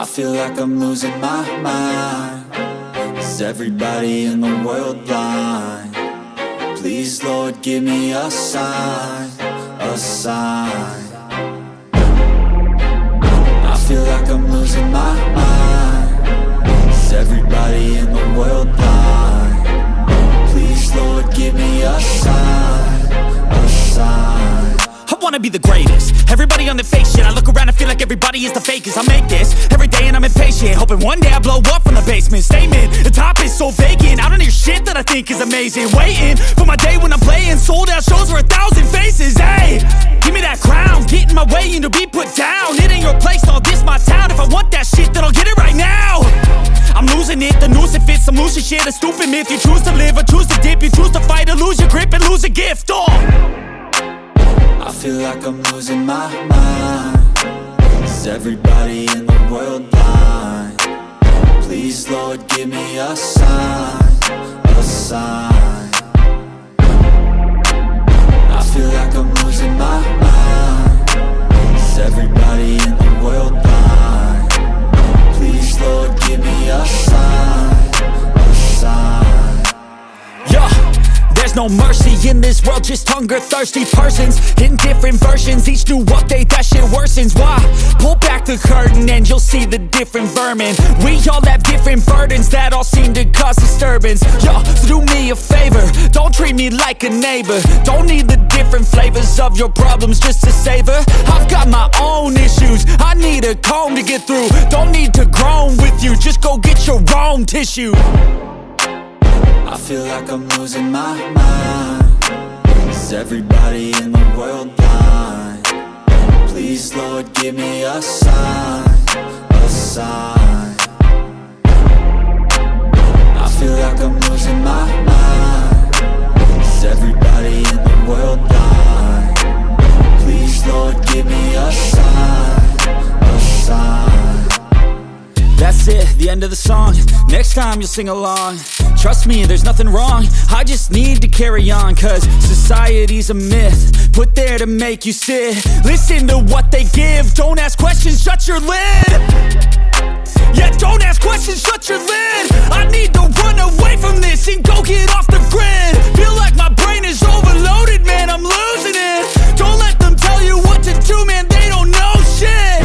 I feel like I'm losing my mind. Is everybody in the world blind? Please, Lord, give me a sign, a sign. I feel like I'm losing my mind. Is everybody in the world blind? Please, Lord, give me a sign, a sign. I wanna be the greatest. Everybody on the fake shit. I look around and feel like everybody is the fakest. I make this every day and I'm impatient, hoping one day I blow up from the basement. Statement, the top is so vacant. I don't hear shit that I think is amazing. Waiting for my day when I'm playing sold out shows for 1,000 faces. Hey, give me that crown, get in my way and to be put down. It ain't your place, all this my town. If I want that shit, then I'll get it right now. I'm losing it, the noose it fits. I'm losing shit, a stupid myth. You choose to live or choose to dip. You choose to fight or lose your grip and lose a gift. I feel like I'm losing my mind. Is everybody in the world blind? Please, Lord, give me a sign, a sign. I feel like I'm losing my mind. Is everybody in the world blind? Please, Lord, give me a sign, a sign. Yeah. There's no mercy in this world, just hunger-thirsty persons in different versions. Each new update, that shit worsens. Why? Pull back the curtain and you'll see the different vermin. We all have different burdens that all seem to cause disturbance. Yo, so do me a favor, don't treat me like a neighbor. Don't need the different flavors of your problems just to savor. I've got my own issues, I need a comb to get through. Don't need to groan with you, just go get your own tissue. I feel like I'm losing my mind. Is everybody in the world blind? Please, Lord, give me a sign, a sign. I feel like I'm losing my mind. Is everybody in the world blind? Please, Lord, give me a sign, a sign. That's it, the end of the song. Next time you'll sing along. Trust me, there's nothing wrong. I just need to carry on, cause society's a myth put there to make you sit. Listen to what they give. Don't ask questions, shut your lid. Yeah, don't ask questions, shut your lid. I need to run away from this and go get off the grid. Feel like my brain is overloaded, man, I'm losing it. Don't let them tell you what to do, man, they don't know shit.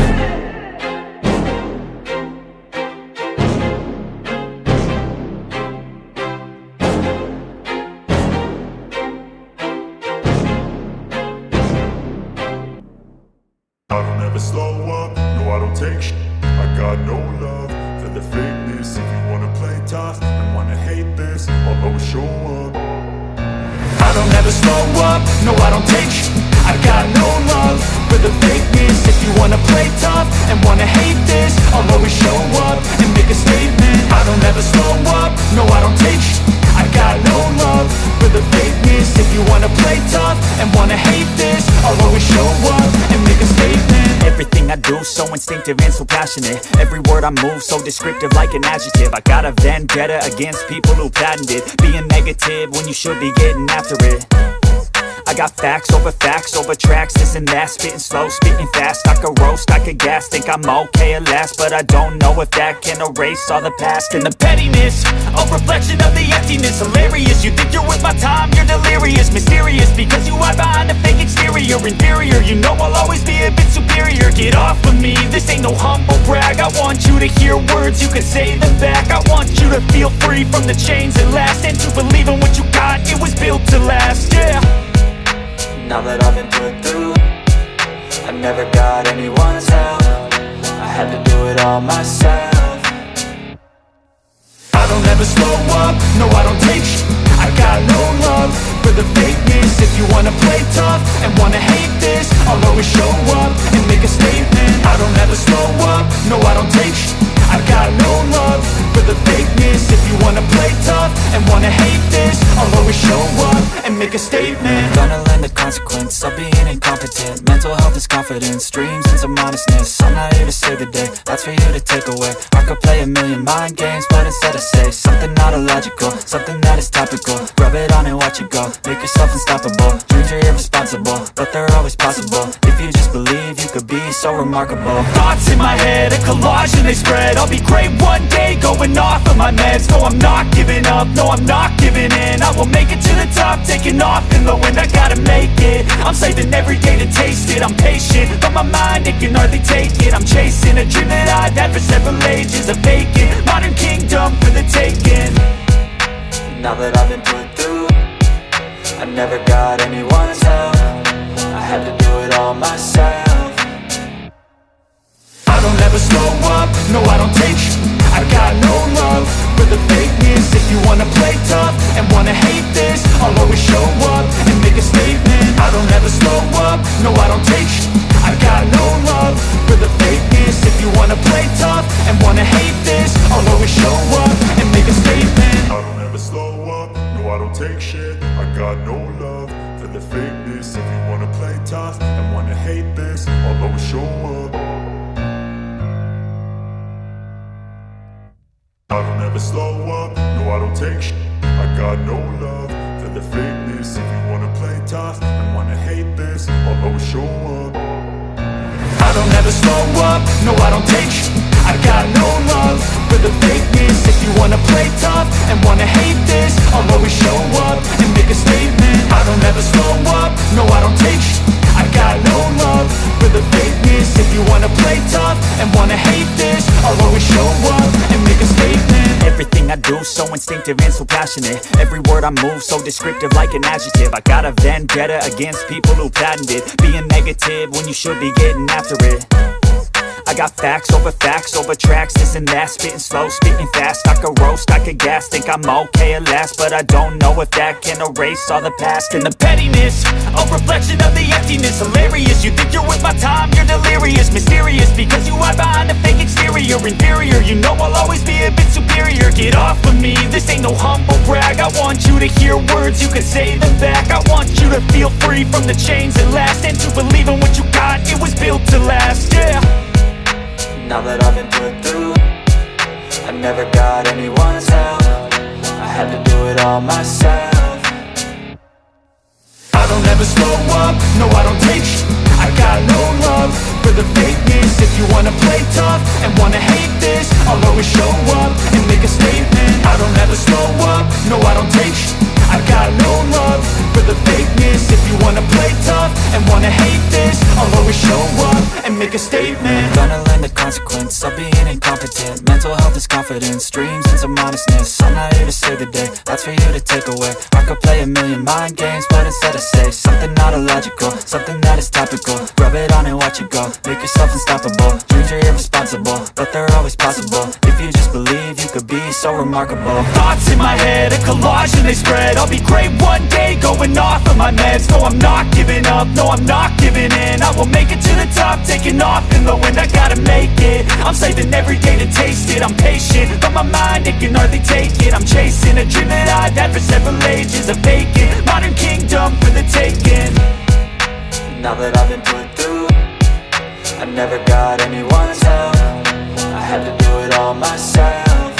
I don't ever slow up, no I don't take sh**. I got no love for the fakeness. If you wanna play tough and wanna hate this, I'll always show up. I don't ever slow up, no I don't take sh**. I got no love for the fakeness. If you wanna play tough and wanna hate this, I'll always show up and make a statement. I don't ever slow up, no I don't take sh**. I got no love for the fakeness. If you wanna play tough and wanna hate this, I'll always show up and make a statement. Everything I do so instinctive and so passionate. Every word I move so descriptive like an adjective. I got a vendetta against people who patented being negative when you should be getting after it. I got facts over tracks, this and that. Spitting slow, spitting fast. I could roast, I could gas. Think I'm okay at last, but I don't know if that can erase all the past. And the pettiness, a reflection of the emptiness. Hilarious, you think you're worth my time, you're delirious. Mysterious, because you hide behind a fake exterior. Inferior, you know I'll always be a bit superior. Get off of me, this ain't no humble brag. I want you to hear words, you can say them back. I want you to feel free from the chains that last, and to believe in what you got, it was built to last, yeah. Now that I've been put through, I never got anyone's help. I had to do it all myself. I don't ever slow up, no I don't take sh**. I got no love for the fakeness. If you wanna play tough and wanna hate this, I'll always show up and make a statement. I don't ever slow up, no I don't take sh**. I got no love for the fakeness. If you wanna play tough and wanna hate this, I'll always show up and make a statement. Gonna learn the consequence of being incompetent. Mental health is confidence, dreams and some honestness. I'm not here to save the day, that's for you to take away. I could play a million mind games, but instead I say something not illogical, something that is topical. Rub it on and watch it go, make yourself unstoppable. Dreams are irresponsible, but they're always possible. If you just believe, you could be so remarkable. Thoughts in my head, a collage and they spread. I'll be great one day, going off of my meds. No, I'm not giving up, no, I'm not giving in. I will make it to the top, taking off in the wind. I gotta make it, I'm saving every day to taste it. I'm patient, but my mind, it can hardly take it. I'm chasing a dream that I've had for several ages. A vacant, modern kingdom for the taking. Now that I've been put through, I never got anyone's help. I had to do it all myself. I don't ever slow up, no I don't take sh**. I got no love for the fakeness. If you wanna play tough and wanna hate this, I'll always show up and make a statement. I don't ever slow up, no I don't take sh**. I got no love for the fakeness. If you wanna play tough and wanna hate this, I'll always show up and make a statement. I don't ever slow up, no I don't take shit. I got no love for the fakeness. If you wanna play tough and wanna hate this, I'll always show up. I don't ever slow up, no I don't take shit. I got no love for the fakeness. If you wanna play tough and wanna hate this, I'll always show up. I don't ever slow up, no I don't take sh**. I got no love for the fakeness. If you wanna play tough and wanna hate this, I'll always show up and make a statement. I don't ever slow up, no I don't take sh**. I got no love for the fakeness. If you wanna play tough and wanna hate this, I'll always show up and make a statement. Everything I do so instinctive and so passionate. Every word I move so descriptive like an adjective. I got a vendetta against people who patented being negative when you should be getting after it. I got facts over tracks, this and that. Spitting slow, spitting fast. I could roast, I could gas. Think I'm okay at last, but I don't know if that can erase all the past. And the pettiness, a reflection of the emptiness. Hilarious, you think you're worth my time, you're delirious. Mysterious, because you hide behind a fake exterior. Inferior, you know I'll always be a bit superior. Get off of me, this ain't no humble brag. I want you to hear words, you can say them back. I want you to feel free from the chains that last, and to believe in what you got, it was built to last, yeah. Now that I've been put through, I never got anyone's help. I had to do it all myself. I don't ever slow up, no I don't take sh**. I got no love for the fakeness. If you wanna play tough and wanna hate this, I'll always show up and make a statement. I don't ever slow up, no I don't take sh**. I got no love for the fakeness. If you wanna play tough and wanna hate this, I'll always show up and make a statement. Gonna learn the consequence of being incompetent. Mental health is confidence, dreams and some honestness. I'm not here to save the day, that's for you to take away. I could play a million mind games, but instead I say something not illogical, something that is topical. Rub it on and watch it go, make yourself unstoppable. Dreams are irresponsible, but they're always possible. If you just believe, you could be so remarkable. Thoughts in my head, a collage and they spread. I'll be great one day, going off of my meds. No, I'm not giving up, no, I'm not giving in. I will make it to the top, taking off in the wind. I gotta make it, I'm saving every day to taste it. I'm patient, but my mind, it can hardly take it. I'm chasing a dream that I've had for several ages. A vacant, modern kingdom for the taking. Now that I've been put through, I never got anyone's help. I had to do it all myself.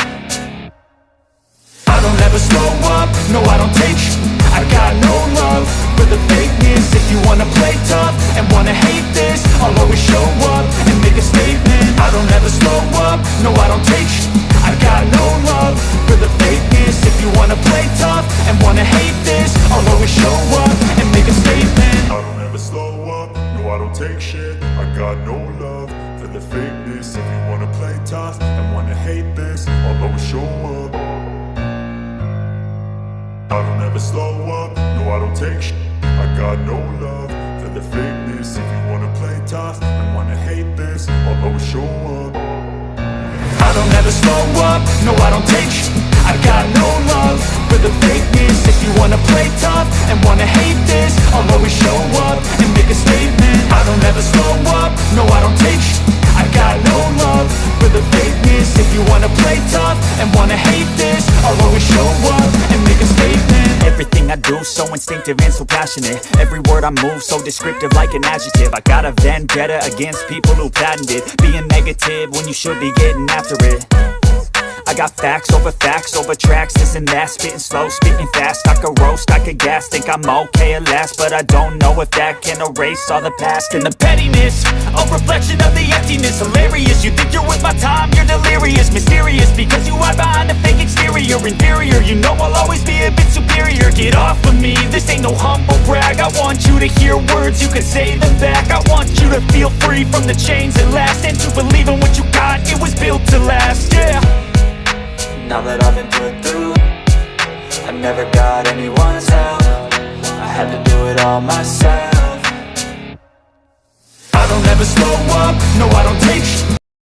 I don't ever slow up, no I don't take sh**. I got no love for the fakeness. If you wanna play tough and wanna hate this, I'll always show up and make a statement. I don't ever slow up, no I don't take sh**. I got no love for the fakeness. If you wanna play tough and wanna hate this, I'll always show up and make a statement. I don't ever slow up, no I don't take shit. I got no love for the fakeness. If you wanna play tough and wanna hate this, I'll always show up. I don't ever slow up, no I don't take shit. I got no love for the fakeness. If you wanna play tough and wanna hate this, I'll always show up. I don't ever slow up, no I don't take sh**. I got no love for the fakeness. If you wanna play tough and wanna hate this, I'll always show up and make a statement. I don't ever slow up, no I don't take sh**. I got no love for the fakeness. If you wanna play tough and wanna hate this, I'll always show up and make a statement. Everything I do so so instinctive and so passionate. Every word I move so descriptive like an adjective. I got a vendetta against people who patented being negative when you should be getting after it. I got facts over tracks, this and that. Spitting slow, spitting fast. I could roast, I could gas. Think I'm okay at last, but I don't know if that can erase all the past. And the pettiness, a reflection of the emptiness. Hilarious, you think you're worth my time, you're delirious. Mysterious, because you hide behind a fake exterior. Inferior, you know I'll always be a bit superior. Get off of me, this ain't no humble brag. I want you to hear words, you can say them back. I want you to feel free from the chains that last, and to believe in what you got, it was built to last, yeah. Now that I've been put through, I never got anyone's help. I had to do it all myself. I don't ever slow up, no I don't